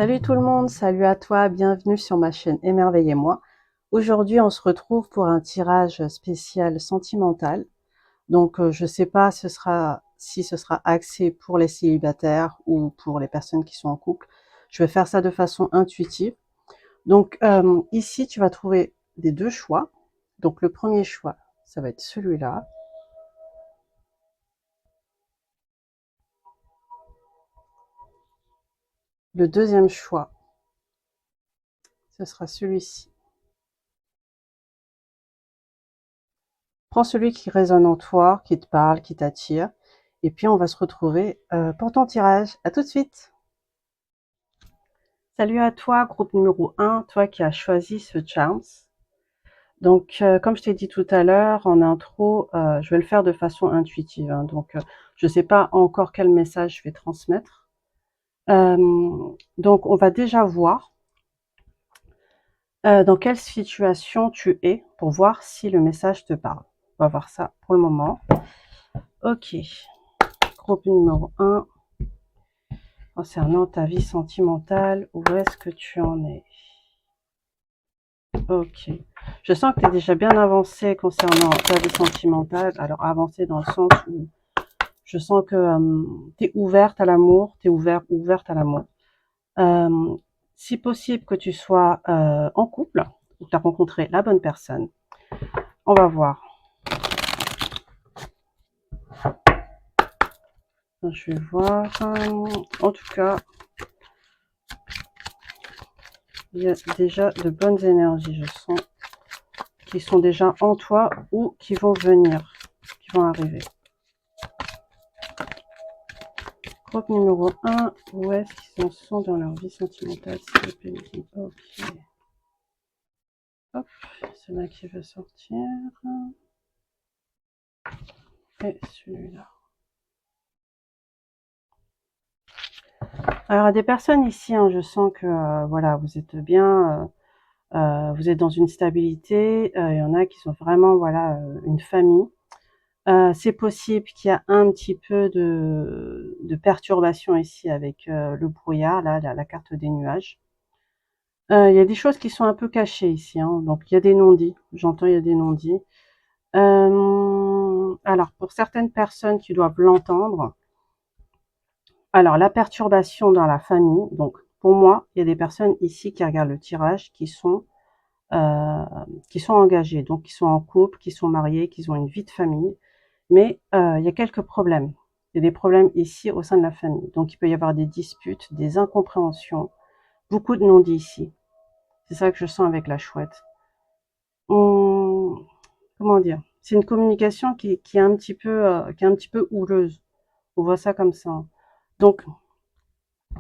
Salut tout le monde, salut à toi, bienvenue sur ma chaîne Émerveillez-moi. Aujourd'hui, on se retrouve pour un tirage spécial sentimental. Donc, je sais pas si ce sera axé pour les célibataires ou pour les personnes qui sont en couple. Je vais faire ça de façon intuitive. Donc, ici, tu vas trouver des deux choix. Donc, le premier choix, ça va être celui-là. Le deuxième choix, ce sera celui-ci. Prends celui qui résonne en toi, qui te parle, qui t'attire. Et puis, on va se retrouver pour ton tirage. À tout de suite. Salut à toi, groupe numéro 1, toi qui as choisi ce Charms. Donc, comme je t'ai dit tout à l'heure en intro, je vais le faire de façon intuitive. Hein. Donc, je ne sais pas encore quel message je vais transmettre. Donc, on va déjà voir dans quelle situation tu es pour voir si le message te parle. On va voir ça pour le moment. Ok, groupe numéro 1. Concernant ta vie sentimentale, où est-ce que tu en es? Ok. Je sens que tu es déjà bien avancé concernant ta vie sentimentale. Alors, avancé dans le sens où je sens que tu es ouverte à l'amour, tu es ouverte à l'amour. Si possible que tu sois en couple, ou que tu as rencontré la bonne personne. On va voir. Je vais voir. En tout cas, il y a déjà de bonnes énergies, je sens, qui sont déjà en toi ou qui vont venir, qui vont arriver. Groupe numéro 1, où est-ce qu'ils en sont dans leur vie sentimentale, s'il vous plaît? Ok. Hop, c'est là qui veut sortir. Et celui-là. Alors, à des personnes ici, hein, je sens que voilà, vous êtes bien, vous êtes dans une stabilité. Il y en a qui sont vraiment voilà une famille. C'est possible qu'il y a un petit peu de perturbation ici avec le brouillard, là, la carte des nuages. Il y a des choses qui sont un peu cachées ici, hein, donc il y a des non-dits. J'entends, il y a des non-dits. Alors, pour certaines personnes qui doivent l'entendre, alors la perturbation dans la famille, donc pour moi, il y a des personnes ici qui regardent le tirage qui sont engagées, donc qui sont en couple, qui sont mariées, qui ont une vie de famille, mais il y a quelques problèmes. Il y a des problèmes ici au sein de la famille, donc il peut y avoir des disputes, des incompréhensions, beaucoup de non-dits ici. C'est ça que je sens avec la chouette. Comment dire? C'est une communication qui est un petit peu houleuse. On voit ça comme ça. Hein. Donc,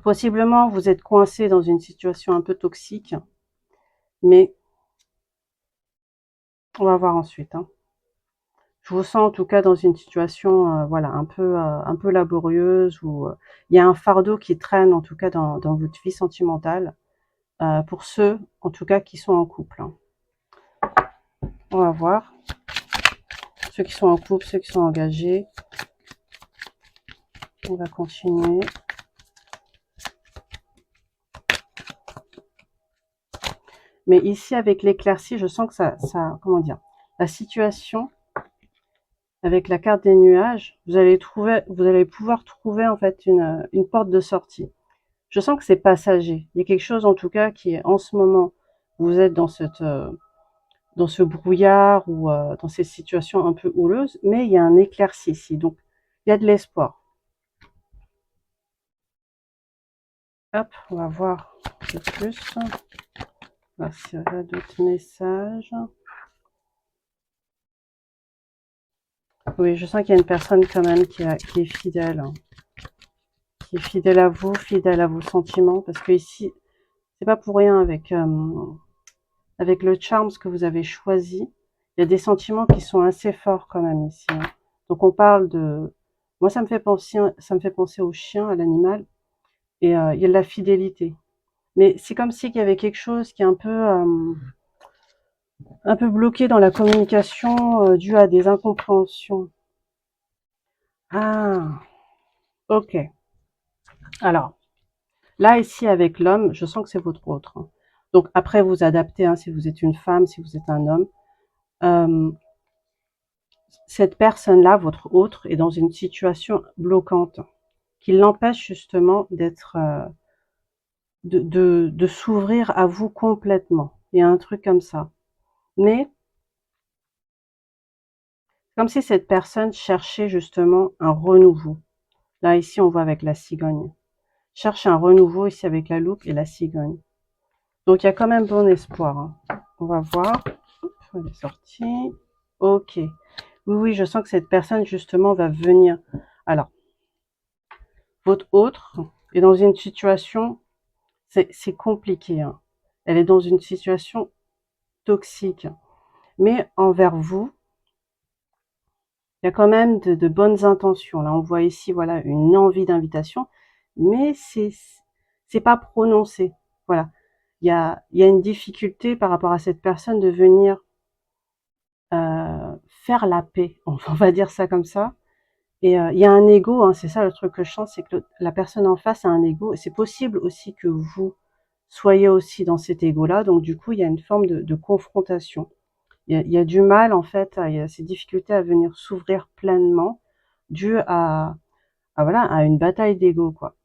possiblement, vous êtes coincé dans une situation un peu toxique, mais on va voir ensuite. Hein. Je vous sens en tout cas dans une situation, voilà, un peu laborieuse où il y a un fardeau qui traîne en tout cas dans votre vie sentimentale pour ceux, en tout cas, qui sont en couple. Hein. On va voir ceux qui sont en couple, ceux qui sont engagés. On va continuer. Mais ici, avec l'éclaircie, je sens que comment dire, la situation avec la carte des nuages, vous allez pouvoir trouver en fait une porte de sortie. Je sens que c'est passager. Il y a quelque chose en tout cas qui est en ce moment, vous êtes dans dans ce brouillard ou dans ces situations un peu houleuses, mais il y a un éclairci ici, donc il y a de l'espoir. Hop, on va voir un peu plus. Voir s'il y a d'autres messages. Oui, je sens qu'il y a une personne quand même qui est fidèle. Hein. Qui est fidèle à vous, fidèle à vos sentiments, parce que ici, c'est pas pour rien avec le charme que vous avez choisi. Il y a des sentiments qui sont assez forts quand même ici. Hein. Donc on parle de, moi ça me fait penser au chien, à l'animal, et il y a de la fidélité. Mais c'est comme si il y avait quelque chose qui est un peu bloqué dans la communication dû à des incompréhensions. Ah, ok. Alors, Là, ici, avec l'homme, je sens que c'est votre autre. Hein. Donc, après, vous adaptez, hein, si vous êtes une femme, si vous êtes un homme. Cette personne-là, votre autre, est dans une situation bloquante qui l'empêche justement d'être, de s'ouvrir à vous complètement. Il y a un truc comme ça. Mais, comme si cette personne cherchait justement un renouveau. Là, ici, on voit avec la cigogne. Cherche un renouveau ici avec la loupe et la cigogne. Donc, il y a quand même bon espoir. Hein. On va voir. Elle est sortie. Ok. Oui, oui, je sens que cette personne, justement, va venir. Alors, votre autre est dans une situation, c'est compliqué. Hein. Elle est dans une situation toxique. Mais envers vous, il y a quand même de bonnes intentions. Là, on voit ici, voilà, une envie d'invitation, mais c'est pas prononcé. Voilà. Il y a une difficulté par rapport à cette personne de venir faire la paix. On va dire ça comme ça. Et il y a un ego, hein, c'est ça le truc que je sens, c'est que la personne en face a un ego. Et c'est possible aussi que vous soyez aussi dans cet ego-là. Donc du coup, il y a une forme de confrontation. Il y a du mal, en fait, il y a ces difficultés à venir s'ouvrir pleinement, dû voilà, à une bataille d'ego, quoi.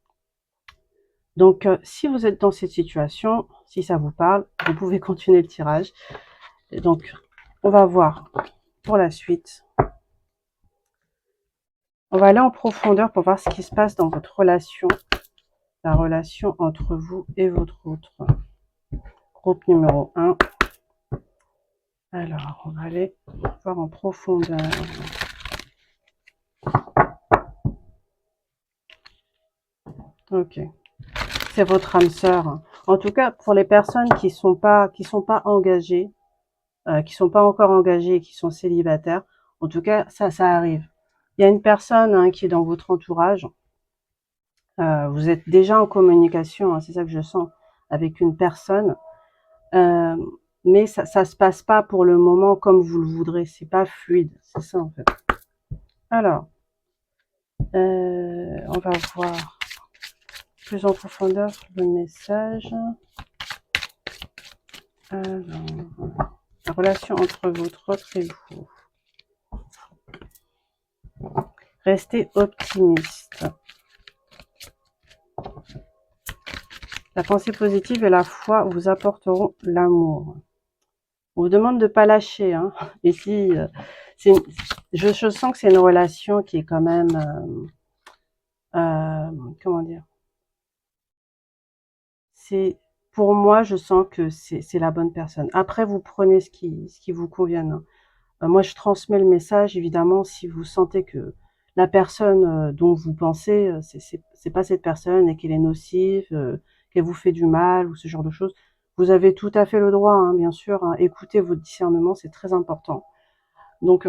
Donc, si vous êtes dans cette situation, si ça vous parle, vous pouvez continuer le tirage. Et donc, on va voir pour la suite. On va aller en profondeur pour voir ce qui se passe dans votre relation, la relation entre vous et votre autre. Groupe numéro 1. Alors, on va aller voir en profondeur. Ok. C'est votre âme sœur. En tout cas, pour les personnes qui sont pas engagées, qui sont pas encore engagées et qui sont célibataires, en tout cas, ça arrive. Il y a une personne hein, qui est dans votre entourage. Vous êtes déjà en communication, hein, c'est ça que je sens, avec une personne. Mais ça se passe pas pour le moment comme vous le voudrez. C'est pas fluide. C'est ça, en fait. Alors, on va voir plus en profondeur le message. Alors, la relation entre votre autre et vous. Restez optimiste. La pensée positive et la foi vous apporteront l'amour. On vous demande de ne pas lâcher. Hein. Ici, je sens que c'est une relation qui est quand même... comment dire, pour moi, je sens que c'est la bonne personne. Après, vous prenez ce qui vous convient. Hein. Moi, je transmets le message, évidemment, si vous sentez que la personne dont vous pensez, c'est pas cette personne et qu'elle est nocive, qu'elle vous fait du mal ou ce genre de choses, vous avez tout à fait le droit, hein, bien sûr. Hein, écoutez votre discernement, c'est très important. Donc,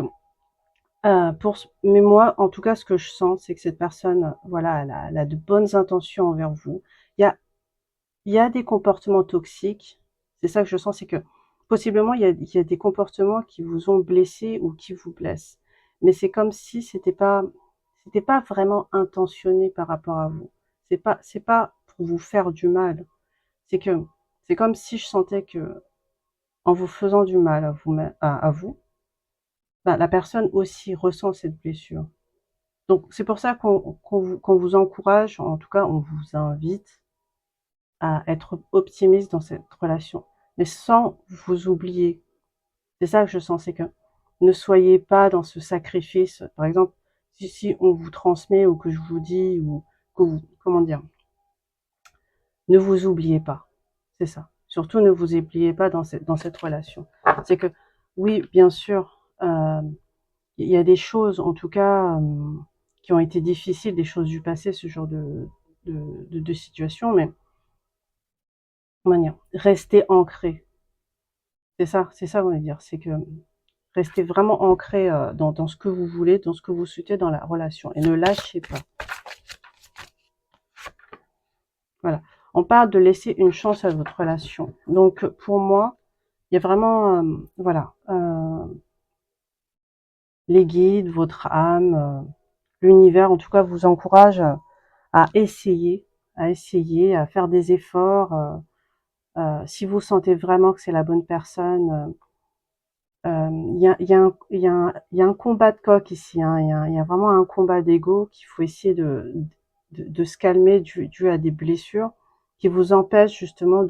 mais moi, en tout cas, ce que je sens, c'est que cette personne, voilà, elle a de bonnes intentions envers vous. Il y a des comportements toxiques. C'est ça que je sens, c'est que possiblement il y a des comportements qui vous ont blessé ou qui vous blessent. Mais c'est comme si c'était pas vraiment intentionné par rapport à vous. C'est pas pour vous faire du mal. C'est que c'est comme si je sentais que en vous faisant du mal à vous, bah, la personne aussi ressent cette blessure. Donc c'est pour ça qu'on vous encourage, en tout cas on vous invite à être optimiste dans cette relation, mais sans vous oublier. C'est ça que je sens, c'est que ne soyez pas dans ce sacrifice. Par exemple, si on vous transmet ou que je vous dis ou que vous, comment dire, ne vous oubliez pas. C'est ça. Surtout ne vous oubliez pas dans cette relation. C'est que oui, bien sûr, il y a des choses, en tout cas, qui ont été difficiles, des choses du passé, ce genre de situation, mais comment dire, restez ancré. C'est ça, on va dire. C'est que restez vraiment ancré dans ce que vous voulez, dans ce que vous souhaitez dans la relation. Et ne lâchez pas. Voilà. On parle de laisser une chance à votre relation. Donc, pour moi, il y a vraiment, voilà, les guides, votre âme, l'univers, en tout cas, vous encourage à essayer à essayer, à faire des efforts. Si vous sentez vraiment que c'est la bonne personne, il y a un combat de coq ici, hein. Il y a vraiment un combat d'ego qu'il faut essayer de se calmer dû à des blessures qui vous empêchent justement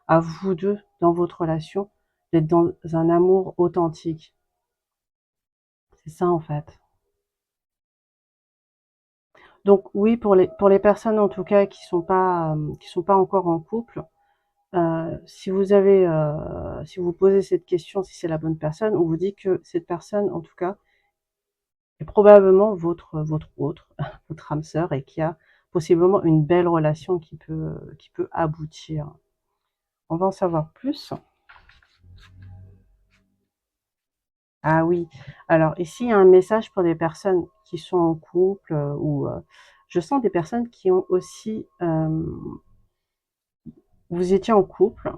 à vous deux, dans votre relation, d'être dans un amour authentique. C'est ça en fait. Donc oui, pour les personnes en tout cas qui sont pas encore en couple, si vous avez, si vous posez cette question, si c'est la bonne personne, on vous dit que cette personne, en tout cas, est probablement votre autre, votre âme sœur, et qui a possiblement une belle relation qui peut aboutir. On va en savoir plus. Ah oui, alors ici, il y a un message pour des personnes qui sont en couple, ou je sens des personnes qui ont aussi, vous étiez en couple,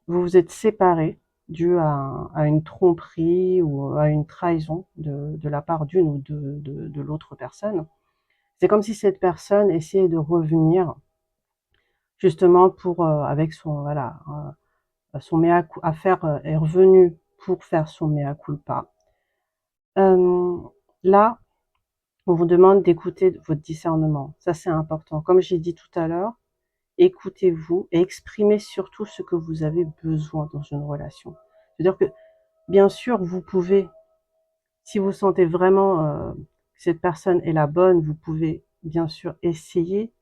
vous vous êtes séparés dû à une tromperie ou à une trahison de la part d'une ou de l'autre personne. C'est comme si cette personne essayait de revenir justement pour, avec son, voilà, son mea à faire, est revenue pour faire son mea culpa. Là, on vous demande d'écouter votre discernement. Ça, c'est important. Comme j'ai dit tout à l'heure, écoutez-vous et exprimez surtout ce que vous avez besoin dans une relation. C'est-à-dire que, bien sûr, vous pouvez, si vous sentez vraiment que cette personne est la bonne, vous pouvez bien sûr essayer,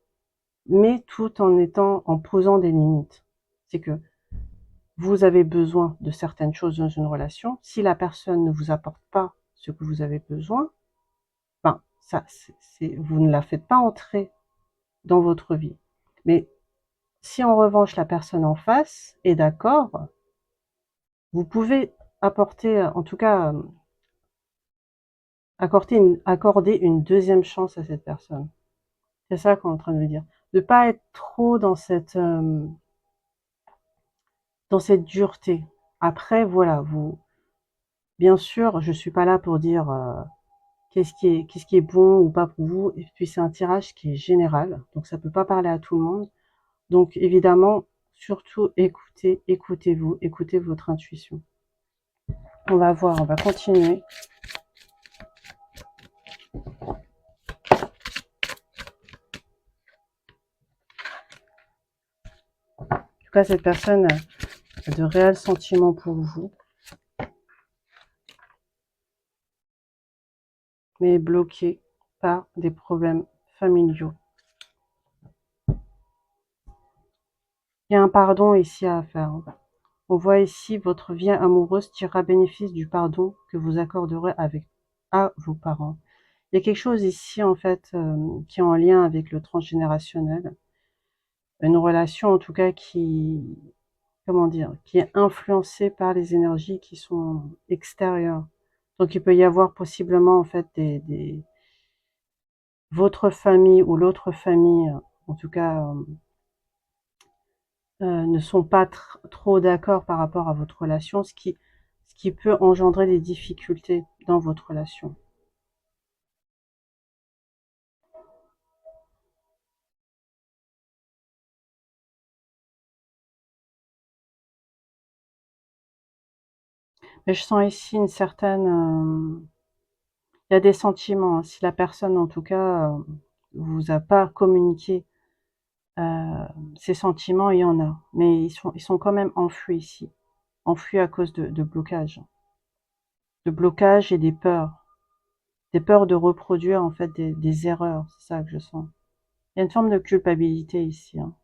mais tout en posant des limites. C'est que vous avez besoin de certaines choses dans une relation. Si la personne ne vous apporte pas ce que vous avez besoin, ben, ça, vous ne la faites pas entrer dans votre vie. Mais si en revanche la personne en face est d'accord, vous pouvez apporter, en tout cas, accorder une deuxième chance à cette personne. C'est ça qu'on est en train de dire. De pas être trop dans cette dureté. Après, voilà, bien sûr, je suis pas là pour dire qu'est-ce qui est bon ou pas pour vous. Et puis c'est un tirage qui est général, donc ça peut pas parler à tout le monde. Donc évidemment, surtout écoutez-vous, écoutez votre intuition. On va voir, on va continuer. En tout cas, cette personne a de réels sentiments pour vous, mais est bloquée par des problèmes familiaux. Il y a un pardon ici à faire. On voit ici votre vie amoureuse tirera bénéfice du pardon que vous accorderez à vos parents. Il y a quelque chose ici, en fait, qui est en lien avec le transgénérationnel. Une relation, en tout cas, comment dire, qui est influencée par les énergies qui sont extérieures. Donc, il peut y avoir possiblement, en fait, votre famille ou l'autre famille, en tout cas, ne sont pas trop d'accord par rapport à votre relation, ce qui peut engendrer des difficultés dans votre relation. Mais je sens ici une certaine... il y a des sentiments, hein. Si la personne, en tout cas, vous a pas communiqué ces sentiments, il y en a. Mais ils sont quand même enfouis ici. Enfouis à cause de blocages. De blocages et des peurs. Des peurs de reproduire, en fait, des erreurs. C'est ça que je sens. Il y a une forme de culpabilité ici, hein.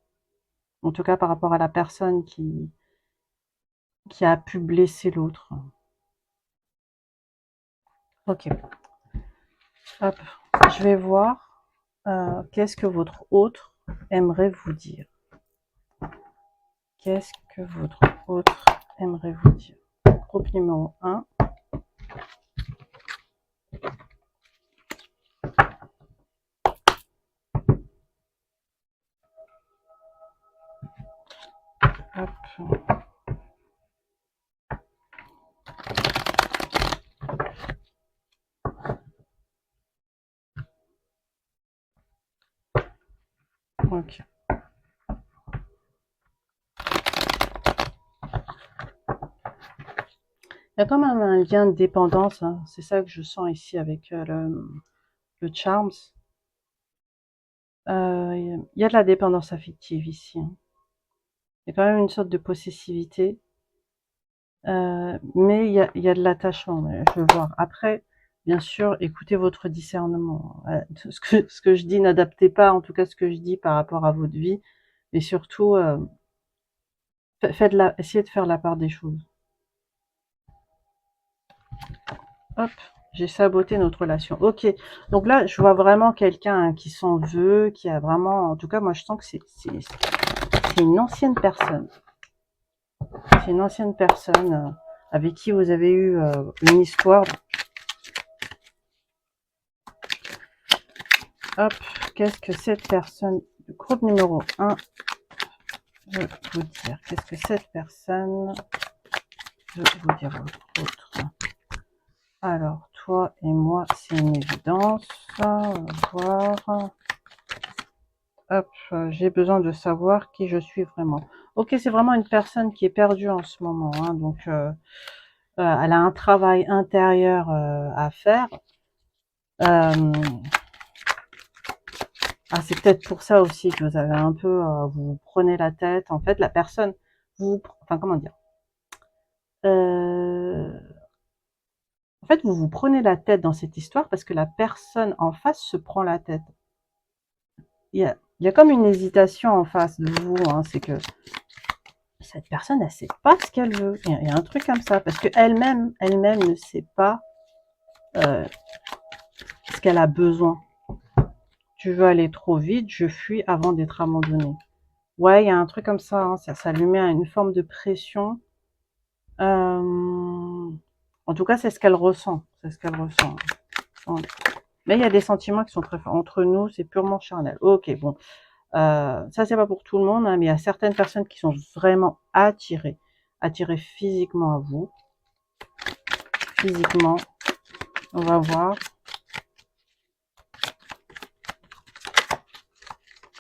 En tout cas, par rapport à la personne qui a pu blesser l'autre. Ok. Hop. Je vais voir qu'est-ce que votre autre aimerait vous dire. Qu'est-ce que votre autre aimerait vous dire? Groupe numéro 1. Hop. Ok. Il y a quand même un lien de dépendance, hein. C'est ça que je sens ici avec le Charms. Il y a de la dépendance affective ici, hein. Il y a quand même une sorte de possessivité, mais il y a de l'attachement, je veux voir. Après, bien sûr, écoutez votre discernement. Ce que je dis, n'adaptez pas, en tout cas, ce que je dis par rapport à votre vie, mais surtout, essayez de faire la part des choses. Hop, j'ai saboté notre relation. Ok, donc là, je vois vraiment quelqu'un qui s'en veut, qui a vraiment... En tout cas, moi, je sens que c'est une ancienne personne. C'est une ancienne personne avec qui vous avez eu une histoire. Hop, qu'est-ce que cette personne... Groupe numéro 1, je vais vous dire. Qu'est-ce que cette personne... Je vais vous dire autre. Alors, toi et moi, c'est une évidence. On va voir... Hop, j'ai besoin de savoir qui je suis vraiment. Ok, c'est vraiment une personne qui est perdue en ce moment, hein, donc elle a un travail intérieur à faire. Ah, c'est peut-être pour ça aussi que vous avez un peu, vous vous prenez la tête. En fait, la personne, enfin comment dire, euh, en fait, vous vous prenez la tête dans cette histoire parce que la personne en face se prend la tête. Il y a comme une hésitation en face de vous, hein, c'est que cette personne, elle sait pas ce qu'elle veut. Il y a un truc comme ça, parce que elle-même ne sait pas euh, ce qu'elle a besoin. Tu veux aller trop vite, je fuis avant d'être abandonnée. Ouais, il y a un truc comme ça, hein, ça lui met une forme de pression. En tout cas, c'est ce qu'elle ressent. C'est ce qu'elle ressent. Mais il y a des sentiments qui sont très forts. Entre nous, c'est purement charnel. Ok, bon. Ça, c'est pas pour tout le monde, hein, mais il y a certaines personnes qui sont vraiment attirées physiquement à vous. Physiquement, on va voir.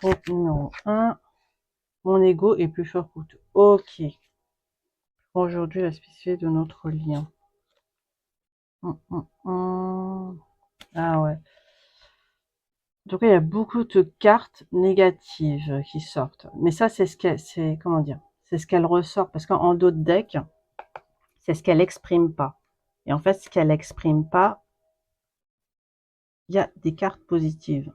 Donc, numéro 1, mon ego est plus fort que tout. Ok. Aujourd'hui, la spécificité de notre lien. Ah ouais. Donc il y a beaucoup de cartes négatives qui sortent. Mais ça, c'est ce qu'elle, c'est, comment dire, c'est ce qu'elle ressort. Parce qu'en d'autres decks, c'est ce qu'elle exprime pas. Et en fait, ce qu'elle exprime pas, il y a des cartes positives.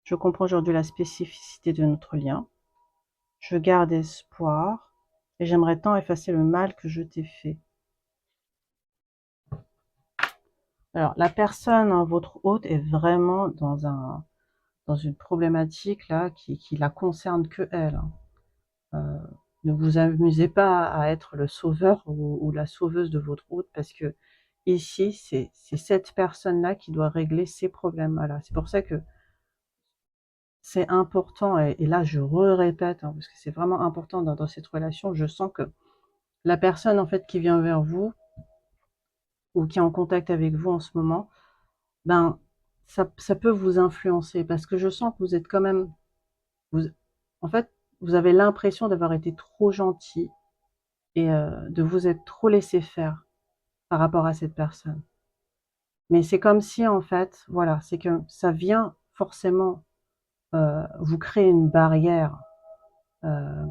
Je comprends aujourd'hui la spécificité de notre lien. Je garde espoir. Et j'aimerais tant effacer le mal que je t'ai fait. Alors, la personne, hein, votre hôte, est vraiment dans une problématique là qui la concerne que elle, hein. Ne vous amusez pas à être le sauveur ou la sauveuse de votre hôte parce que ici, c'est cette personne-là qui doit régler ses problèmes. Voilà. C'est pour ça que c'est important, et là je répète, hein, parce que c'est vraiment important dans cette relation, je sens que la personne en fait qui vient vers vous ou qui est en contact avec vous en ce moment, ben ça peut vous influencer parce que je sens que vous êtes quand même, vous, en fait, vous avez l'impression d'avoir été trop gentil et de vous être trop laissé faire par rapport à cette personne. Mais c'est comme si en fait, voilà, c'est que ça vient forcément vous créer une barrière euh,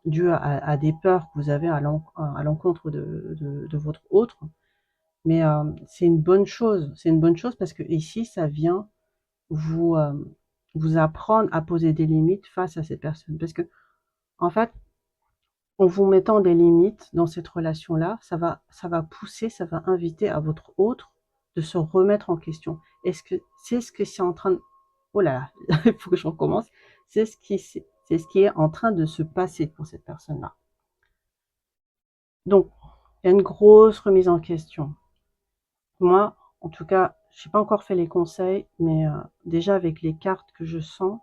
due à des peurs que vous avez à l'encontre de votre autre. Mais c'est une bonne chose. C'est une bonne chose parce que ici, ça vient vous, vous apprendre à poser des limites face à cette personne. Parce que, en fait, en vous mettant des limites dans cette relation-là, ça va pousser, ça va inviter à votre autre de se remettre en question. Est-ce que c'est ce que c'est en train de... Oh là là, il faut que je recommence. C'est ce qui est en train de se passer pour cette personne-là. Donc, il y a une grosse remise en question. Moi, en tout cas, je n'ai pas encore fait les conseils, mais déjà avec les cartes que je sens,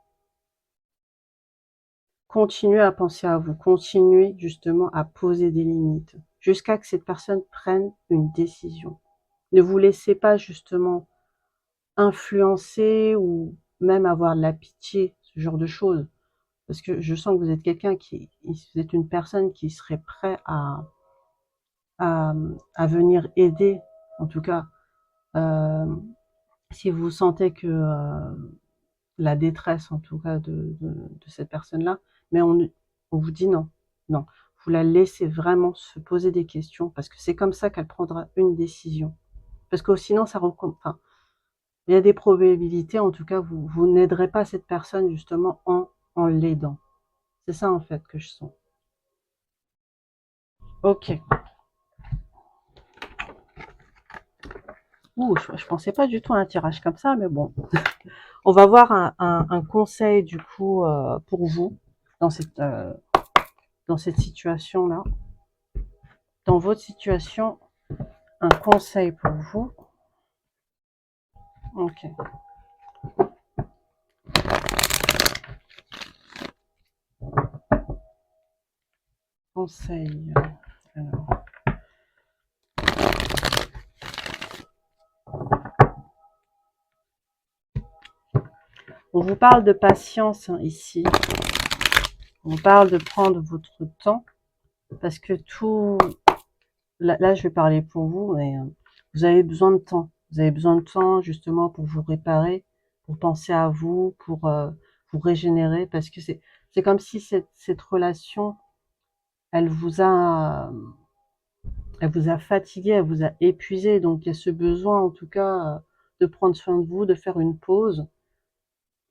continuez à penser à vous, continuez justement à poser des limites, jusqu'à que cette personne prenne une décision. Ne vous laissez pas justement influencer ou même avoir de la pitié, ce genre de choses. Parce que je sens que vous êtes quelqu'un vous êtes une personne qui serait prêt à venir aider, en tout cas, si vous sentez que la détresse, en tout cas, de cette personne-là, mais on vous dit non, non. Vous la laissez vraiment se poser des questions, parce que c'est comme ça qu'elle prendra une décision. Parce que sinon, ça recommence. Enfin, il y a des probabilités, en tout cas, vous n'aiderez pas cette personne justement en l'aidant. C'est ça en fait que je sens. Ok. Ouh, je pensais pas du tout à un tirage comme ça, mais bon. On va voir un conseil du coup pour vous dans cette situation-là. Dans votre situation, un conseil pour vous. Ok. Conseil. Alors. On vous parle de patience hein, ici. On vous parle de prendre votre temps parce que tout... Là, je vais parler pour vous, mais vous avez besoin de temps. Vous avez besoin de temps justement pour vous réparer, pour penser à vous, pour vous régénérer, parce que c'est comme si cette relation, elle vous a fatigué, elle vous a épuisé. Donc il y a ce besoin en tout cas de prendre soin de vous, de faire une pause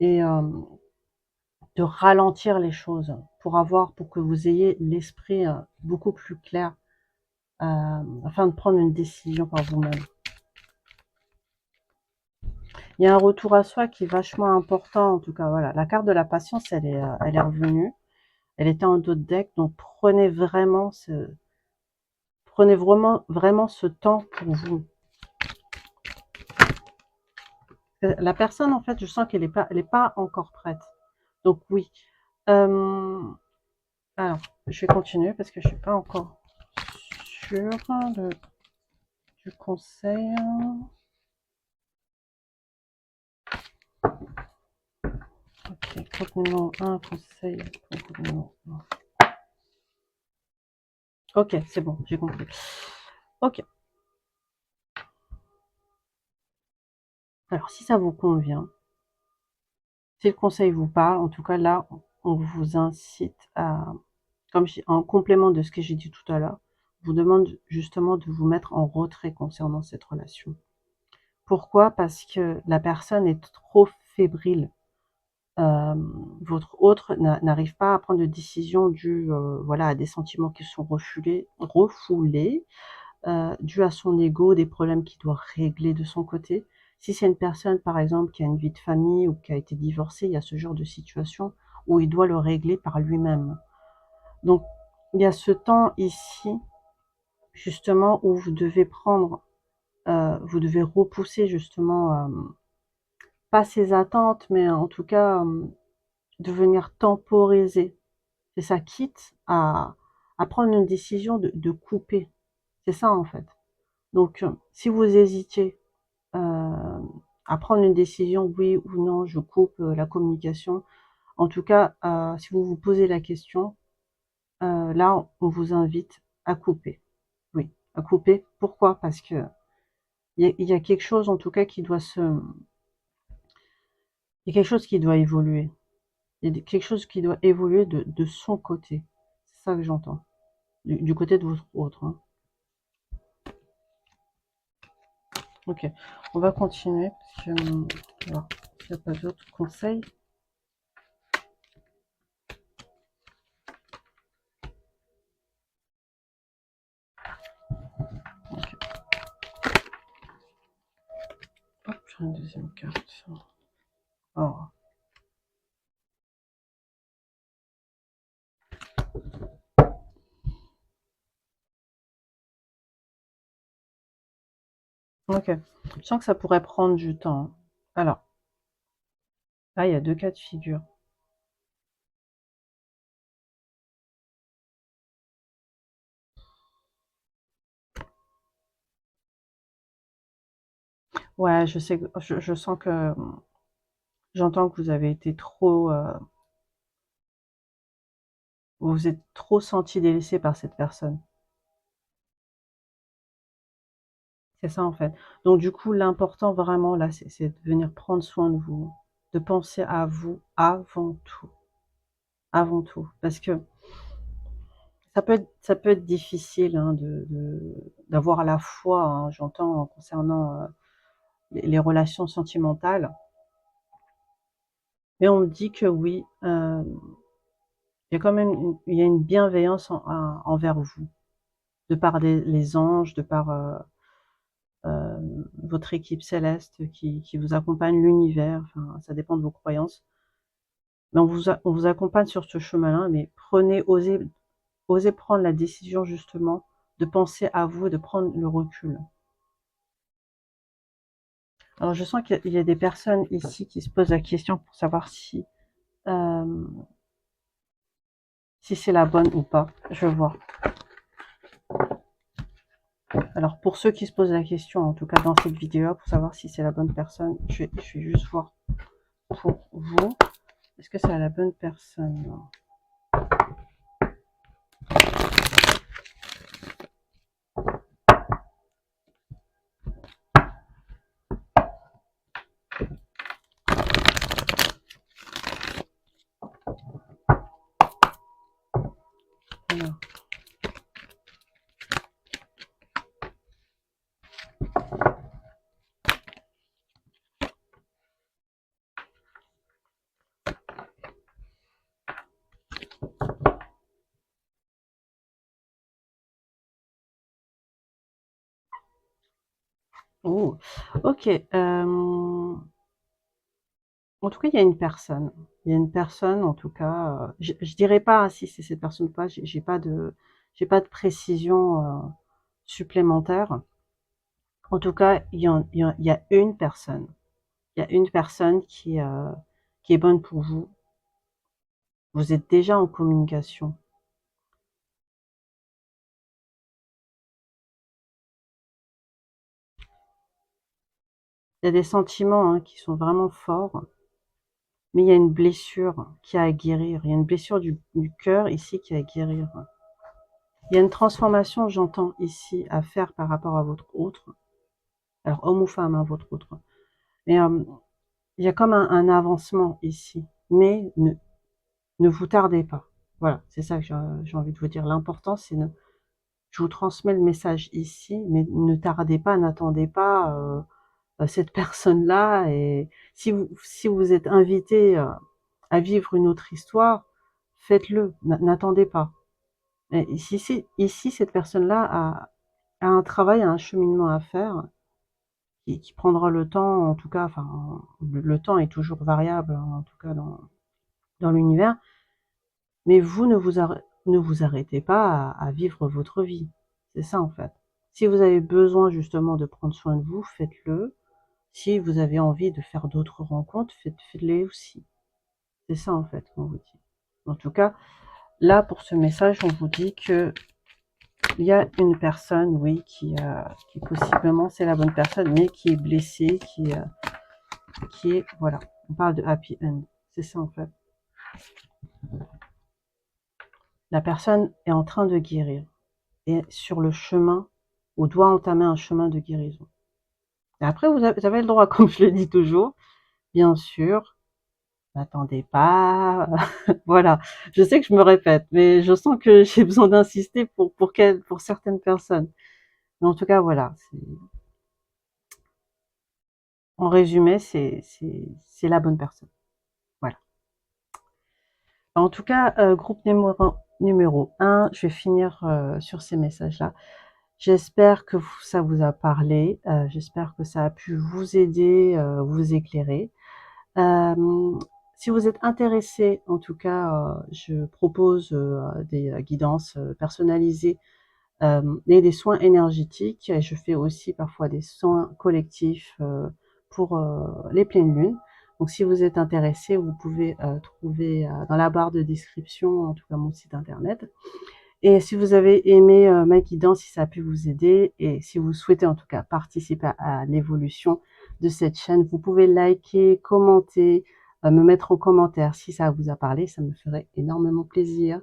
et de ralentir les choses pour que vous ayez l'esprit beaucoup plus clair afin de prendre une décision par vous-même. Il y a un retour à soi qui est vachement important, en tout cas, voilà. La carte de la patience, elle est revenue. Elle était en dos de deck, donc prenez vraiment ce temps pour vous. La personne, en fait, je sens qu'elle est pas encore prête. Donc oui. Alors, je vais continuer parce que je suis pas encore sûre du conseil. Ok, code numéro 1, conseil pour code numéro 1. Ok, c'est bon, j'ai compris. Ok. Alors, si ça vous convient, si le conseil vous parle, en tout cas là, on vous incite à, comme en complément de ce que j'ai dit tout à l'heure, vous demande justement de vous mettre en retrait concernant cette relation. Pourquoi? Parce que la personne est trop fébrile. Votre autre n'arrive pas à prendre de décision due voilà, à des sentiments qui sont refoulés, dû à son ego, des problèmes qu'il doit régler de son côté. Si c'est une personne, par exemple, qui a une vie de famille ou qui a été divorcée, il y a ce genre de situation où il doit le régler par lui-même. Donc, il y a ce temps ici, justement, où vous devez prendre, vous devez repousser justement, pas ses attentes, mais en tout cas, de venir temporiser. C'est ça, quitte à prendre une décision de couper. C'est ça, en fait. Donc, si vous hésitiez à prendre une décision, oui ou non, je coupe la communication. En tout cas, si vous vous posez la question, là, on vous invite à couper. Oui, à couper. Pourquoi? Parce que il y a quelque chose, en tout cas, il y a quelque chose qui doit évoluer. Il y a quelque chose qui doit évoluer de son côté. C'est ça que j'entends. Du côté de votre autre. Hein. Ok, on va continuer parce que alors, s'il n'y a pas d'autres conseils. Okay. Hop, j'ai une deuxième carte. Oh. Ok, je sens que ça pourrait prendre du temps. Alors, là, il y a deux cas de figure. Ouais, je sais, je sens que j'entends que vous avez été trop, vous vous êtes trop senti délaissé par cette personne. C'est ça en fait. Donc du coup, l'important vraiment là, c'est de venir prendre soin de vous, de penser à vous avant tout, parce que ça peut être difficile hein, d'avoir la foi, hein, j'entends concernant les relations sentimentales, mais on me dit que oui, il y a quand même il y a une bienveillance envers vous, de par les anges, de par votre équipe céleste qui vous accompagne, l'univers, enfin, ça dépend de vos croyances. Mais on vous accompagne sur ce chemin-là, mais osez prendre la décision justement de penser à vous, de prendre le recul. Alors je sens qu'il y a des personnes ici qui se posent la question pour savoir euh, si c'est la bonne ou pas. Je vais voir. Alors pour ceux qui se posent la question, en tout cas dans cette vidéo, pour savoir si c'est la bonne personne, je vais juste voir pour vous. Est-ce que c'est la bonne personne? Alors. Oh, ok. En tout cas, il y a une personne. Il y a une personne, en tout cas, je dirais pas si c'est cette personne ou pas. J'ai pas de précision supplémentaire. En tout cas, il y a une personne. Il y a une personne qui est bonne pour vous. Vous êtes déjà en communication. Il y a des sentiments hein, qui sont vraiment forts, mais il y a une blessure qui a à guérir. Il y a une blessure du cœur ici qui a à guérir. Il y a une transformation, j'entends ici, à faire par rapport à votre autre. Alors, homme ou femme, hein, votre autre. Mais il y a comme un avancement ici. Mais ne vous tardez pas. Voilà, c'est ça que j'ai envie de vous dire. L'important, c'est je vous transmets le message ici, mais ne tardez pas, n'attendez pas cette personne-là. Et si vous êtes invité à vivre une autre histoire, faites-le. N'attendez pas. Et ici, cette personne-là a un travail, a un cheminement à faire qui prendra le temps, en tout cas, enfin, le temps est toujours variable, hein, en tout cas dans l'univers, mais vous ne vous arrêtez pas à vivre votre vie. C'est ça, en fait. Si vous avez besoin justement de prendre soin de vous, faites-le. Si vous avez envie de faire d'autres rencontres, faites-les aussi. C'est ça, en fait, qu'on vous dit. En tout cas, là, pour ce message, on vous dit que il y a une personne, oui, qui possiblement c'est la bonne personne, mais qui est blessée, qui est, voilà, on parle de happy end, c'est ça en fait. La personne est en train de guérir, et sur le chemin, ou doit entamer un chemin de guérison. Et après, vous avez le droit, comme je le dis toujours, bien sûr, n'attendez pas, voilà. Je sais que je me répète, mais je sens que j'ai besoin d'insister pour certaines personnes. Mais en tout cas, voilà, en résumé, c'est la bonne personne. Voilà. En tout cas, groupe numéro 1, je vais finir sur ces messages-là. J'espère que ça vous a parlé. J'espère que ça a pu vous aider, vous éclairer. Si vous êtes intéressé, en tout cas, je propose des guidances personnalisées et des soins énergétiques. Et je fais aussi parfois des soins collectifs pour les pleines lunes. Donc si vous êtes intéressé, vous pouvez trouver dans la barre de description, en tout cas mon site internet. Et si vous avez aimé ma guidance, si ça a pu vous aider, et si vous souhaitez en tout cas participer à l'évolution de cette chaîne, vous pouvez liker, commenter, me mettre en commentaire si ça vous a parlé, ça me ferait énormément plaisir.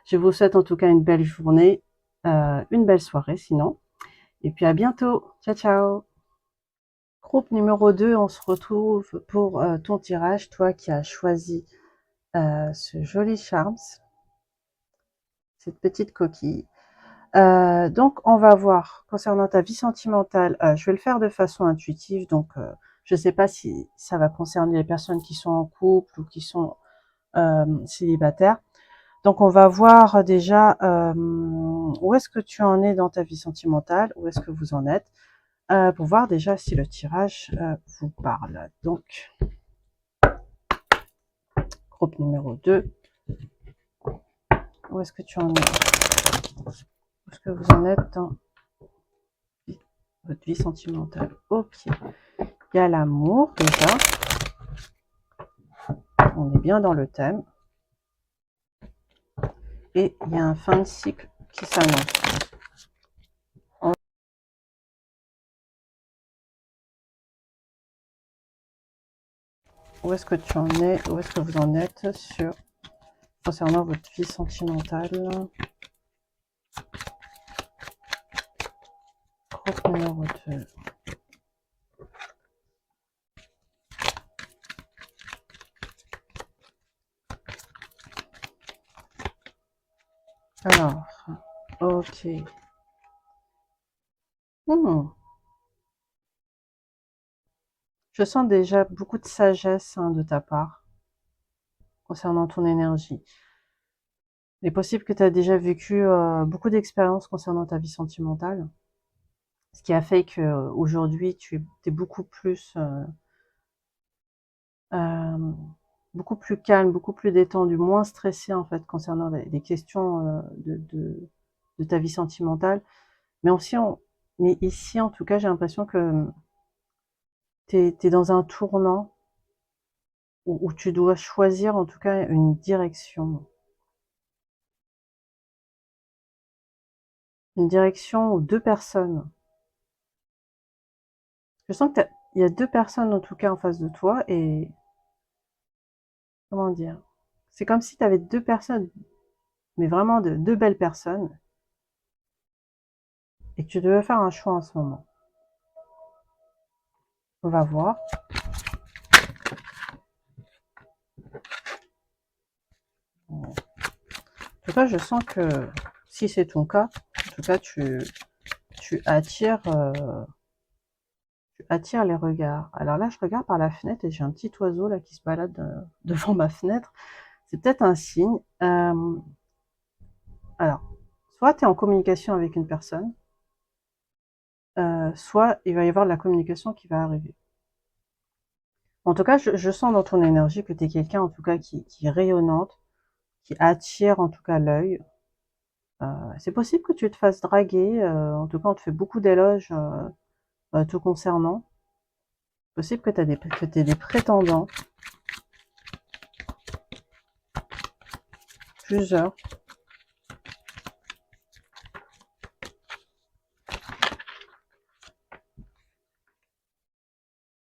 Je vous souhaite en tout cas une belle journée, une belle soirée sinon. Et puis à bientôt. Ciao, ciao. Groupe numéro 2, on se retrouve pour ton tirage, toi qui as choisi ce joli Charms, cette petite coquille. Donc, on va voir concernant ta vie sentimentale. Je vais le faire de façon intuitive, donc je ne sais pas si ça va concerner les personnes qui sont en couple ou qui sont célibataires. Donc, on va voir déjà où est-ce que tu en es dans ta vie sentimentale, où est-ce que vous en êtes, pour voir déjà si le tirage vous parle. Donc, groupe numéro 2, où est-ce que tu en es? Où est-ce que vous en êtes dans votre vie sentimentale? Ok. Il y a l'amour déjà. On est bien dans le thème. Et il y a un fin de cycle qui s'annonce. Où est-ce que tu en es? Où est-ce que vous en êtes sur concernant votre vie sentimentale? Groupe numéro 2. Alors, ok. Je sens déjà beaucoup de sagesse de ta part concernant ton énergie. Il est possible que tu as déjà vécu beaucoup d'expériences concernant ta vie sentimentale, ce qui a fait que aujourd'hui tu es beaucoup plus calme, beaucoup plus détendu, moins stressé en fait concernant les questions de ta vie sentimentale. Mais aussi, mais ici en tout cas, j'ai l'impression que tu es dans un tournant où tu dois choisir en tout cas une direction. Une direction ou deux personnes. Je sens que il y a deux personnes en tout cas en face de toi et comment dire? C'est comme si tu avais deux personnes, mais vraiment deux belles personnes et que tu devais faire un choix en ce moment. On va voir. En tout cas, je sens que si c'est ton cas, en tout cas, tu attires, les regards. Alors là, je regarde par la fenêtre et j'ai un petit oiseau là qui se balade devant ma fenêtre. C'est peut-être un signe. Alors, soit tu es en communication avec une personne, soit il va y avoir de la communication qui va arriver. En tout cas, je sens dans ton énergie que tu es quelqu'un en tout cas qui est rayonnante, qui attire en tout cas l'œil. C'est possible que tu te fasses draguer, en tout cas on te fait beaucoup d'éloges te concernant. C'est possible que tu aies des prétendants, plusieurs.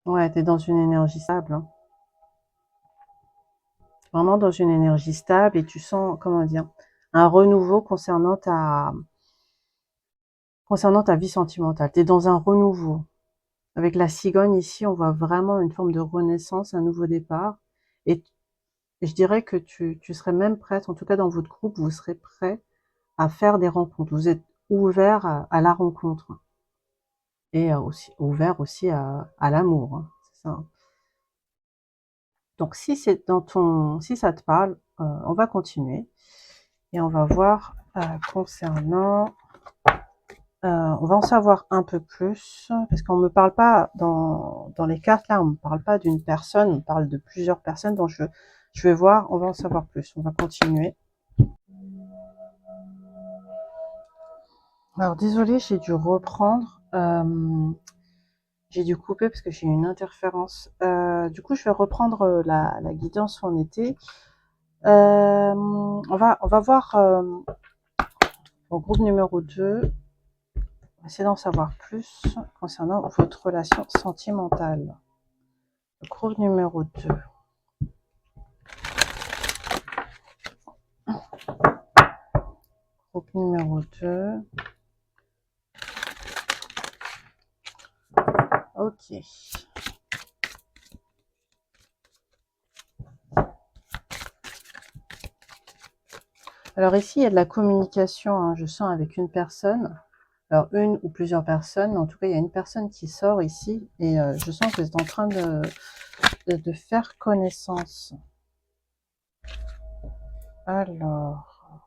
Ouais, tu es dans une énergie stable. Hein. Vraiment dans une énergie stable et tu sens, comment dire, un renouveau concernant ta vie sentimentale. Tu es dans un renouveau. Avec la cigogne ici, on voit vraiment une forme de renaissance, un nouveau départ. Et je dirais que tu serais même prête, en tout cas dans votre groupe, vous serez prêt à faire des rencontres. Vous êtes ouvert à la rencontre. Et aussi ouvert aussi à l'amour. Hein, c'est ça. Donc si c'est si ça te parle, on va continuer. Et on va voir concernant... on va en savoir un peu plus, parce qu'on me parle pas, dans les cartes là, on me parle pas d'une personne, on parle de plusieurs personnes, donc je vais voir, on va en savoir plus, on va continuer. Alors désolé, j'ai dû reprendre, j'ai dû couper parce que j'ai eu une interférence. Du coup, je vais reprendre la guidance où on était. On va voir au groupe numéro 2. On va essayer d'en savoir plus concernant votre relation sentimentale. Le groupe numéro 2. Groupe numéro 2. Ok. Alors ici, il y a de la communication, hein, je sens, avec une personne. Alors une ou plusieurs personnes, mais en tout cas, il y a une personne qui sort ici et je sens que vous êtes en train de faire connaissance. Alors,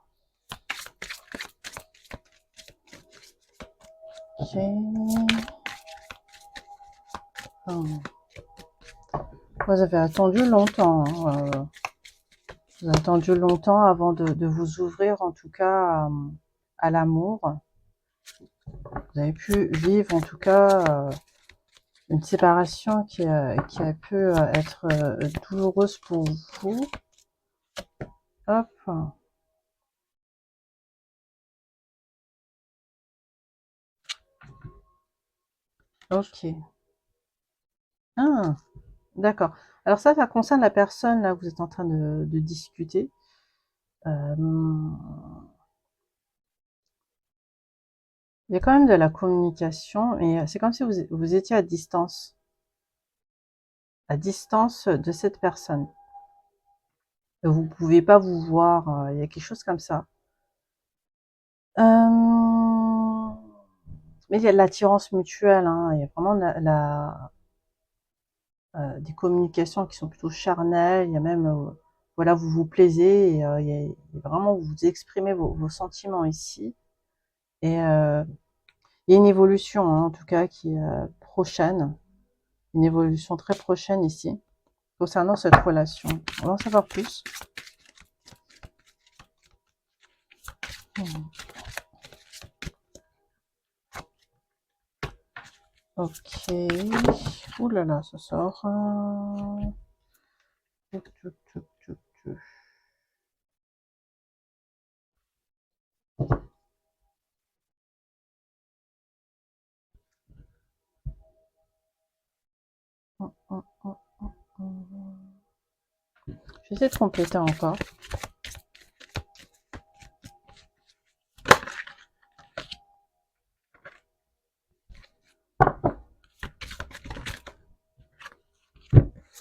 ok. Vous avez attendu longtemps, hein, vous avez attendu longtemps avant de vous ouvrir, en tout cas, à l'amour. Vous avez pu vivre, en tout cas, une séparation qui a pu être douloureuse pour vous. Hop. Ok. Ah, d'accord. Alors ça concerne la personne là que vous êtes en train de discuter. Il y a quand même de la communication et c'est comme si vous étiez à distance de cette personne. Vous pouvez pas vous voir, il y a quelque chose comme ça. Mais il y a de l'attirance mutuelle, hein, il y a vraiment des communications qui sont plutôt charnelles, il y a même, voilà, vous vous plaisez et il y a vraiment vous exprimez vos sentiments ici et il y a une évolution, hein, en tout cas, qui est prochaine, une évolution très prochaine ici, concernant cette relation. On va en savoir plus. Ok. Ouh là là, ça sort. Je vais essayer de compléter encore.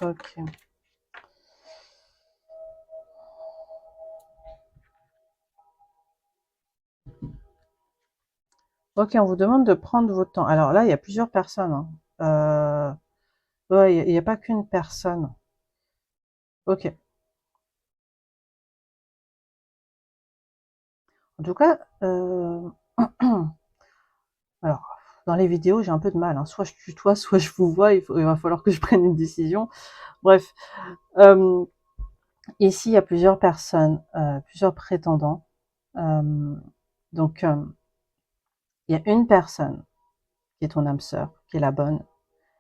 Ok. Ok, on vous demande de prendre votre temps. Alors là, il y a plusieurs personnes, hein. Ouais, il n'y a pas qu'une personne. Ok. En tout cas, alors, dans les vidéos, j'ai un peu de mal, hein. Soit je tutoie, soit je vous vois. Il va falloir que je prenne une décision. Bref. Ici, il y a plusieurs personnes, plusieurs prétendants. Donc, il y a une personne qui est ton âme sœur, qui est la bonne.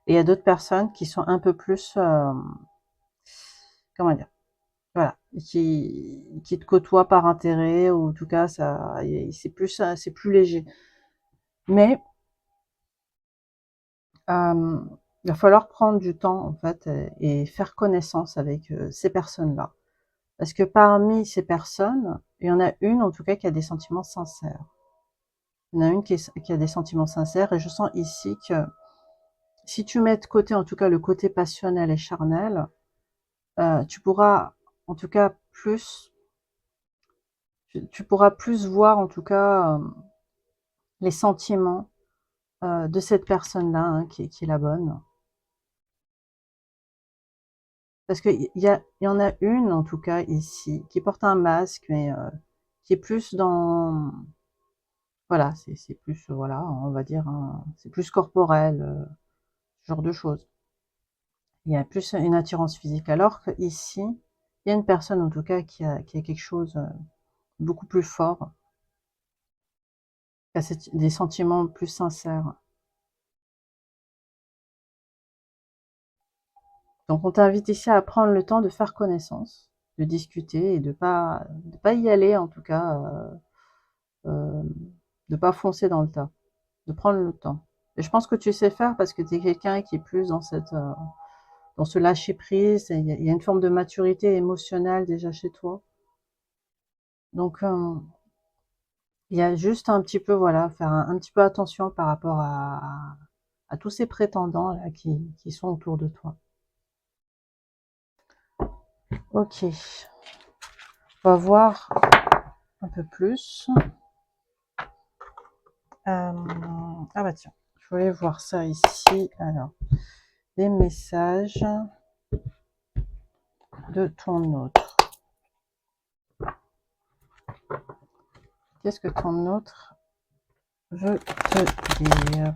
Et il y a d'autres personnes qui sont un peu plus, comment dire, voilà, qui te côtoient par intérêt, ou en tout cas, c'est plus léger. Mais il va falloir prendre du temps, en fait, et faire connaissance avec ces personnes-là. Parce que parmi ces personnes, il y en a une, en tout cas, qui a des sentiments sincères. Il y en a une qui a des sentiments sincères, et je sens ici que si tu mets de côté, en tout cas, le côté passionnel et charnel, tu pourras, en tout cas, tu pourras plus voir, en tout cas, les sentiments de cette personne-là, hein, qui est la bonne. Parce qu'il y en a une, en tout cas, ici, qui porte un masque, mais qui est plus dans... Voilà, c'est plus, voilà, on va dire, hein, c'est plus corporel, ce genre de choses. Il y a plus une attirance physique, alors qu'ici, il y a une personne, en tout cas, qui a quelque chose beaucoup plus fort, qui a des sentiments plus sincères. Donc on t'invite ici à prendre le temps de faire connaissance, de discuter et de pas y aller, en tout cas, de pas foncer dans le tas, de prendre le temps. Et je pense que tu sais faire parce que tu es quelqu'un qui est plus dans ce lâcher prise. Il y a une forme de maturité émotionnelle déjà chez toi. Donc il y a juste un petit peu, voilà, faire un petit peu attention par rapport à tous ces prétendants là qui sont autour de toi. Ok, on va voir un peu plus. Ah bah tiens, je voulais voir ça ici. Alors, les messages de ton autre. Qu'est-ce que ton autre veut te dire?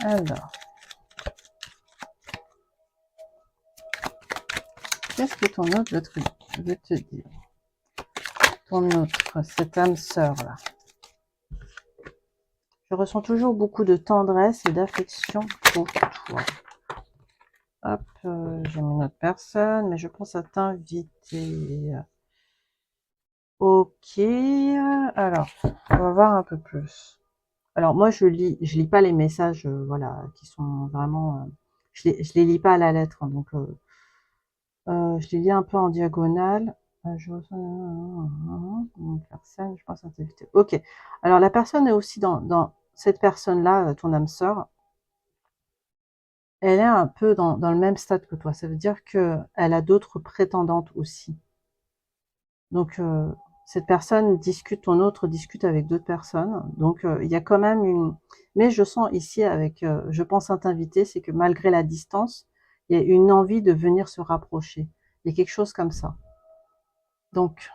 Alors, qu'est-ce que ton autre veut te dire? Ton autre, cette âme sœur là. Je ressens toujours beaucoup de tendresse et d'affection pour toi. Hop, j'ai mis une autre personne, mais je pense à t'inviter. Ok, alors, on va voir un peu plus. Alors moi, je lis pas les messages, voilà, qui sont vraiment, je les lis pas à la lettre, hein, donc je les lis un peu en diagonale. Je ressens une personne, je pense à t'inviter. Ok, alors la personne est aussi dans cette personne-là, ton âme sœur. Elle est un peu dans le même stade que toi. Ça veut dire que elle a d'autres prétendantes aussi. Donc, cette personne discute, ton autre discute avec d'autres personnes. Donc, il y a quand même une... Mais je sens ici avec, je pense à t'inviter, c'est que malgré la distance, il y a une envie de venir se rapprocher. Il y a quelque chose comme ça. Donc,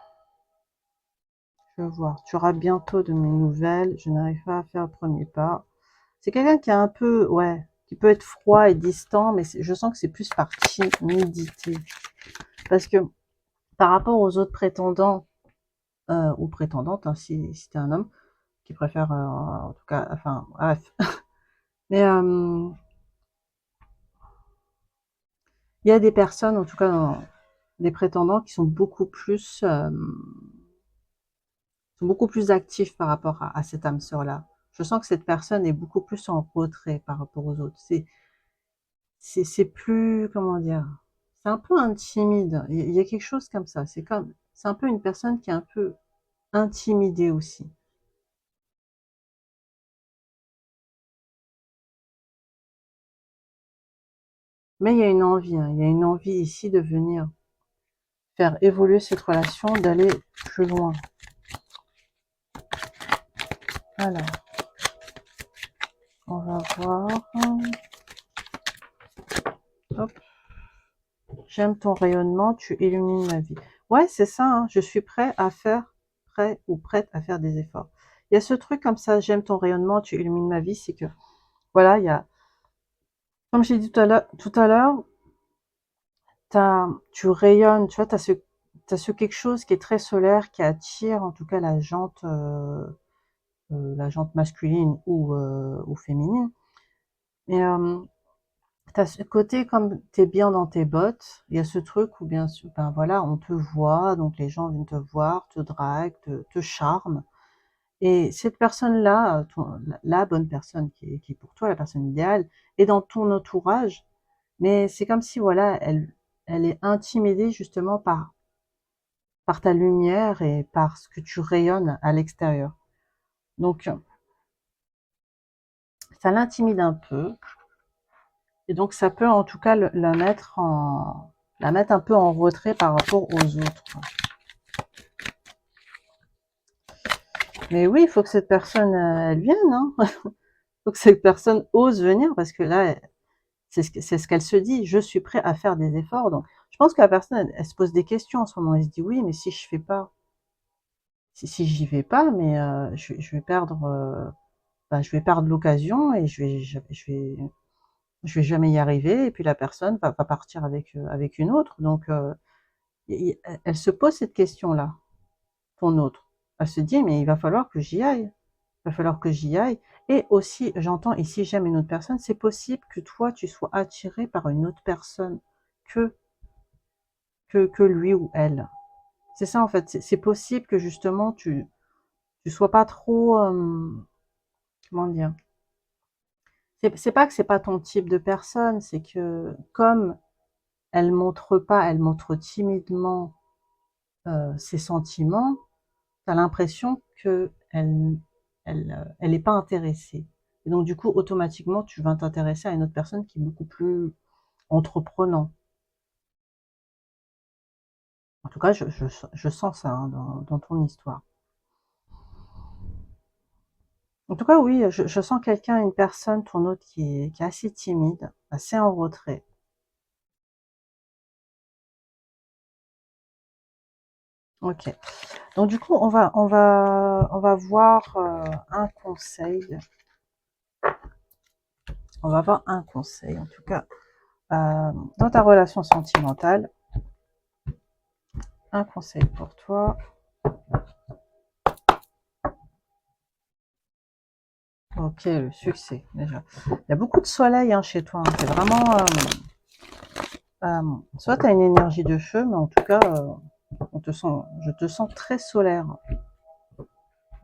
je vais voir. Tu auras bientôt de mes nouvelles. Je n'arrive pas à faire le premier pas. C'est quelqu'un qui est un peu, ouais, qui peut être froid et distant, mais je sens que c'est plus par timidité. Parce que par rapport aux autres prétendants ou prétendantes, hein, si t'es un homme qui préfère, en tout cas, enfin, bref. Mais il y a des personnes, en tout cas, des prétendants qui sont beaucoup plus actifs par rapport à cette âme sœur-là. Je sens que cette personne est beaucoup plus en retrait par rapport aux autres. C'est plus, comment dire, c'est un peu intimide. Il y a quelque chose comme ça. C'est un peu une personne qui est un peu intimidée aussi. Mais il y a une envie, hein, il y a une envie ici de venir faire évoluer cette relation, d'aller plus loin. Alors, on va voir. Hop. J'aime ton rayonnement, tu illumines ma vie. Ouais, c'est ça, hein, je suis prêt ou prête à faire des efforts. Il y a ce truc comme ça, j'aime ton rayonnement, tu illumines ma vie, c'est que, voilà, il y a, comme j'ai dit tout à l'heure, tu rayonnes, tu vois, t'as ce quelque chose qui est très solaire, qui attire, en tout cas, la jante masculine ou féminine. Et t'as ce côté, comme t'es bien dans tes bottes, il y a ce truc où bien sûr, ben voilà, on te voit, donc les gens viennent te voir, te draguent, te charment. Et cette personne-là, la bonne personne qui est pour toi, la personne idéale, est dans ton entourage, mais c'est comme si voilà, elle est intimidée justement par ta lumière et par ce que tu rayonnes à l'extérieur. Donc ça l'intimide un peu, et donc ça peut en tout cas la mettre un peu en retrait par rapport aux autres. Mais oui, il faut que cette personne, elle vienne, hein. Il faut que cette personne ose venir, parce que là, c'est ce qu'elle se dit. Je suis prêt à faire des efforts. Donc, je pense que la personne, elle se pose des questions en ce moment. Elle se dit, oui, mais si je fais pas, si j'y vais pas, mais je vais perdre, je vais perdre l'occasion et je vais jamais y arriver. Et puis la personne va partir avec une autre. Donc, elle se pose cette question-là, ton autre. Elle se dit, mais il va falloir que j'y aille. Il va falloir que j'y aille. Et aussi, j'entends ici, j'aime une autre personne. C'est possible que toi, tu sois attiré par une autre personne que, que lui ou elle. C'est ça, en fait. C'est possible que justement, tu sois pas trop, comment dire, C'est pas que c'est pas ton type de personne, c'est que comme elle montre pas, elle montre timidement ses sentiments, tu as l'impression que elle est pas intéressée. Et donc du coup, automatiquement, tu vas t'intéresser à une autre personne qui est beaucoup plus entreprenant. En tout cas, je sens ça hein, dans ton histoire. En tout cas, oui, je sens quelqu'un, une personne, ton autre qui est assez timide, assez en retrait. Ok. Donc du coup, on va voir un conseil. On va voir un conseil, en tout cas, dans ta relation sentimentale. Un conseil pour toi. Ok, le succès, déjà. Il y a beaucoup de soleil hein, chez toi. Hein. C'est vraiment... soit tu as une énergie de feu, mais en tout cas, je te sens très solaire.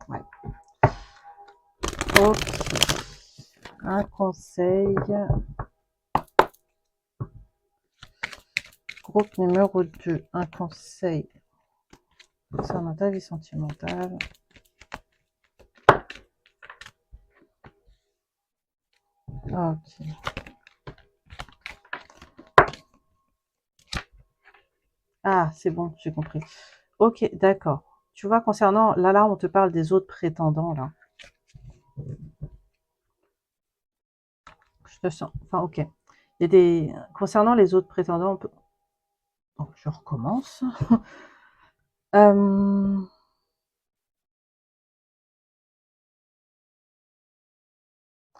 Ouais. Ok. Un conseil. Groupe numéro 2. Un conseil concernant ta vie sentimentale. Ok. Ah, c'est bon, j'ai compris. Ok, d'accord. Tu vois, concernant... Là, on te parle des autres prétendants, là. Je te sens... Enfin, ok. Il y a des... Concernant les autres prétendants, on peut... Oh, je recommence.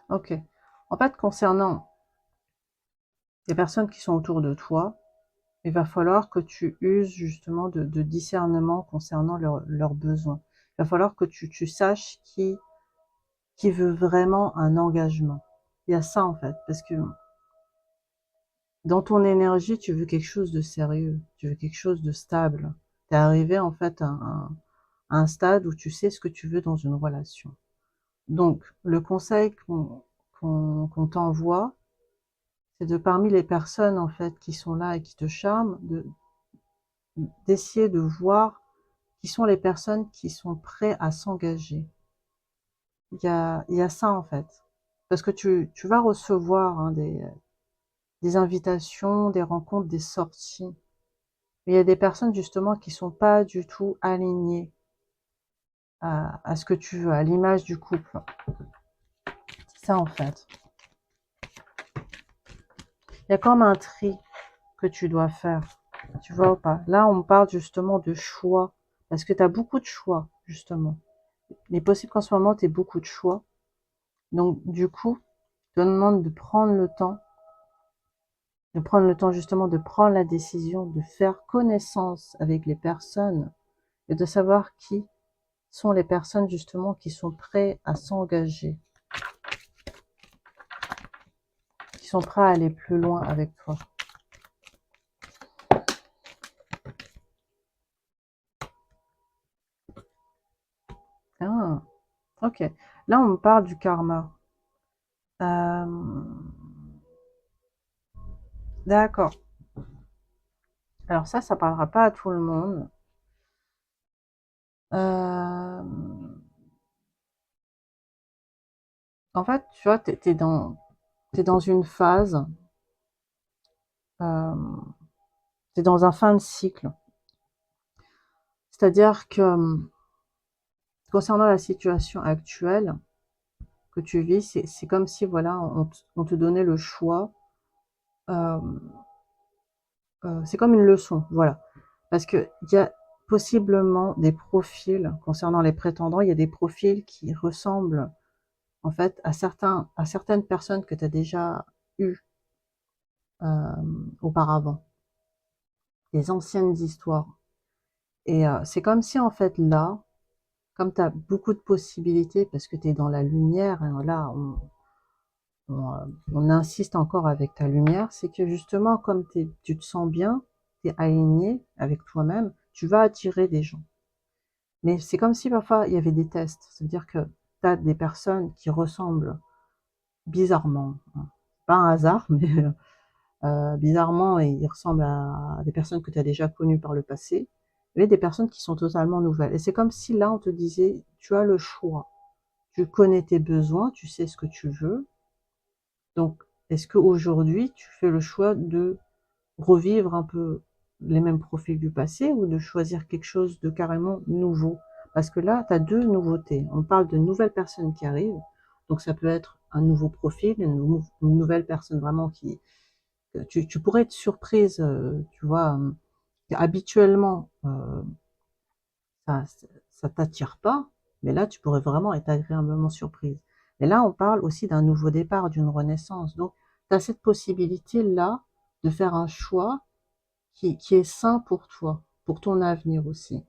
Ok. En fait, concernant les personnes qui sont autour de toi, il va falloir que tu uses justement de discernement concernant leurs besoins. Il va falloir que tu saches qui veut vraiment un engagement. Il y a ça en fait, parce que dans ton énergie, tu veux quelque chose de sérieux, tu veux quelque chose de stable. Tu es arrivé en fait à un stade où tu sais ce que tu veux dans une relation. Donc, le conseil qu'on t'envoie, c'est de parmi les personnes en fait qui sont là et qui te charment, d'essayer de voir qui sont les personnes qui sont prêtes à s'engager. Il y a ça en fait. Parce que tu vas recevoir hein, des invitations, des rencontres, des sorties. Mais il y a des personnes justement qui sont pas du tout alignées à ce que tu veux, à l'image du couple. C'est ça en fait. Il y a comme un tri que tu dois faire. Tu vois ou pas? Là, on me parle justement de choix. Parce que tu as beaucoup de choix, justement. Il est possible qu'en ce moment, tu aies beaucoup de choix. Donc, du coup, je te demande de prendre le temps justement de prendre la décision, de faire connaissance avec les personnes et de savoir qui sont les personnes justement qui sont prêtes à s'engager, qui sont prêts à aller plus loin avec toi. Ah, ok. Là, on me parle du karma. Euh, d'accord. Alors ça parlera pas à tout le monde. Euh, en fait, tu vois, t'es dans une phase, euh, t'es dans un fin de cycle. C'est-à-dire que concernant la situation actuelle que tu vis, c'est comme si voilà, on te donnait le choix. Euh, c'est comme une leçon, voilà. Parce que il y a possiblement des profils concernant les prétendants, il y a des profils qui ressemblent en fait à certaines personnes que tu as déjà eues auparavant, des anciennes histoires. Et c'est comme si en fait là, comme tu as beaucoup de possibilités parce que tu es dans la lumière, hein, là on insiste encore avec ta lumière, c'est que justement comme tu te sens bien, tu es aligné avec toi-même, tu vas attirer des gens. Mais c'est comme si parfois il y avait des tests, c'est-à-dire que tu as des personnes qui ressemblent bizarrement, hein. Pas un hasard, mais bizarrement, il ressemble à des personnes que tu as déjà connues par le passé, mais des personnes qui sont totalement nouvelles. Et c'est comme si là, on te disait, tu as le choix. Tu connais tes besoins, tu sais ce que tu veux. Donc, est-ce qu'aujourd'hui, tu fais le choix de revivre un peu les mêmes profils du passé ou de choisir quelque chose de carrément nouveau? Parce que là, tu as deux nouveautés. On parle de nouvelles personnes qui arrivent, donc ça peut être un nouveau profil, une nouvelle personne vraiment qui... Tu pourrais être surprise, tu vois, habituellement, ça ça t'attire pas, mais là, tu pourrais vraiment être agréablement surprise. Mais là, on parle aussi d'un nouveau départ, d'une renaissance. Donc, tu as cette possibilité-là de faire un choix qui est sain pour toi, pour ton avenir aussi.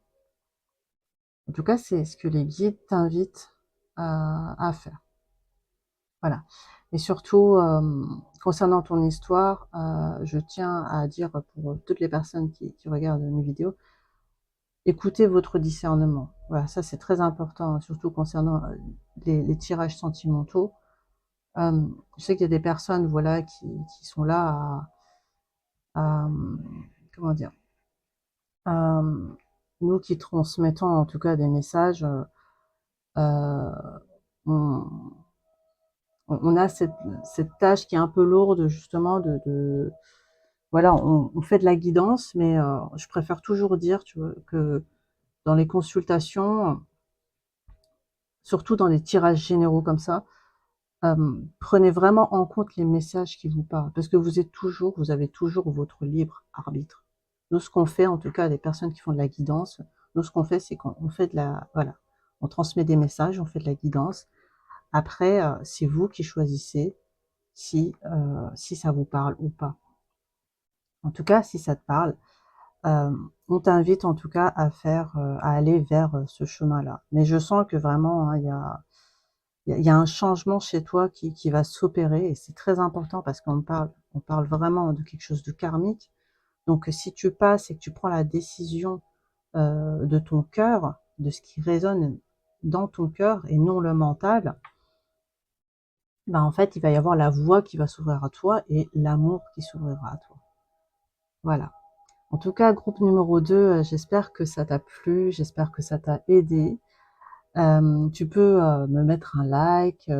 En tout cas, c'est ce que les guides t'invitent à faire. Voilà. Et surtout, concernant ton histoire, je tiens à dire pour toutes les personnes qui regardent mes vidéos, écoutez votre discernement. Voilà, ça c'est très important, hein, surtout concernant les tirages sentimentaux. Je sais qu'il y a des personnes, voilà, qui sont là comment dire, à, nous qui transmettons en tout cas des messages, on, on a cette tâche qui est un peu lourde justement voilà, on fait de la guidance, mais je préfère toujours dire, tu vois, que dans les consultations, surtout dans les tirages généraux comme ça, prenez vraiment en compte les messages qui vous parlent, parce que vous avez toujours votre libre arbitre. Nous, ce qu'on fait, en tout cas, les personnes qui font de la guidance, nous, ce qu'on fait, c'est qu'on fait voilà, on transmet des messages, on fait de la guidance. Après, c'est vous qui choisissez si ça vous parle ou pas. En tout cas, si ça te parle, on t'invite en tout cas à aller vers ce chemin-là. Mais je sens que vraiment, hein, il y a un changement chez toi qui va s'opérer et c'est très important parce on parle vraiment de quelque chose de karmique. Donc, si tu passes et que tu prends la décision de ton cœur, de ce qui résonne dans ton cœur et non le mental, ben en fait, il va y avoir la voie qui va s'ouvrir à toi et l'amour qui s'ouvrira à toi. Voilà. En tout cas, groupe numéro 2, j'espère que ça t'a plu, j'espère que ça t'a aidé. Tu peux me mettre un like,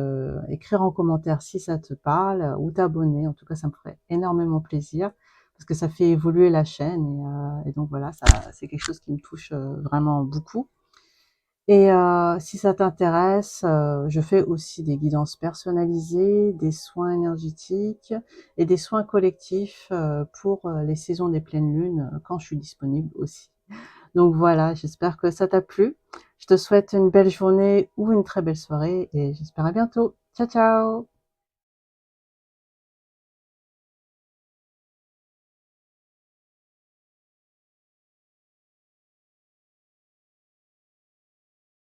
écrire en commentaire si ça te parle, ou t'abonner. En tout cas, ça me ferait énormément plaisir parce que ça fait évoluer la chaîne et donc voilà, c'est quelque chose qui me touche vraiment beaucoup. Et si ça t'intéresse, je fais aussi des guidances personnalisées, des soins énergétiques et des soins collectifs pour les saisons des pleines lunes quand je suis disponible aussi. Donc voilà, j'espère que ça t'a plu. Je te souhaite une belle journée ou une très belle soirée et j'espère à bientôt. Ciao, ciao!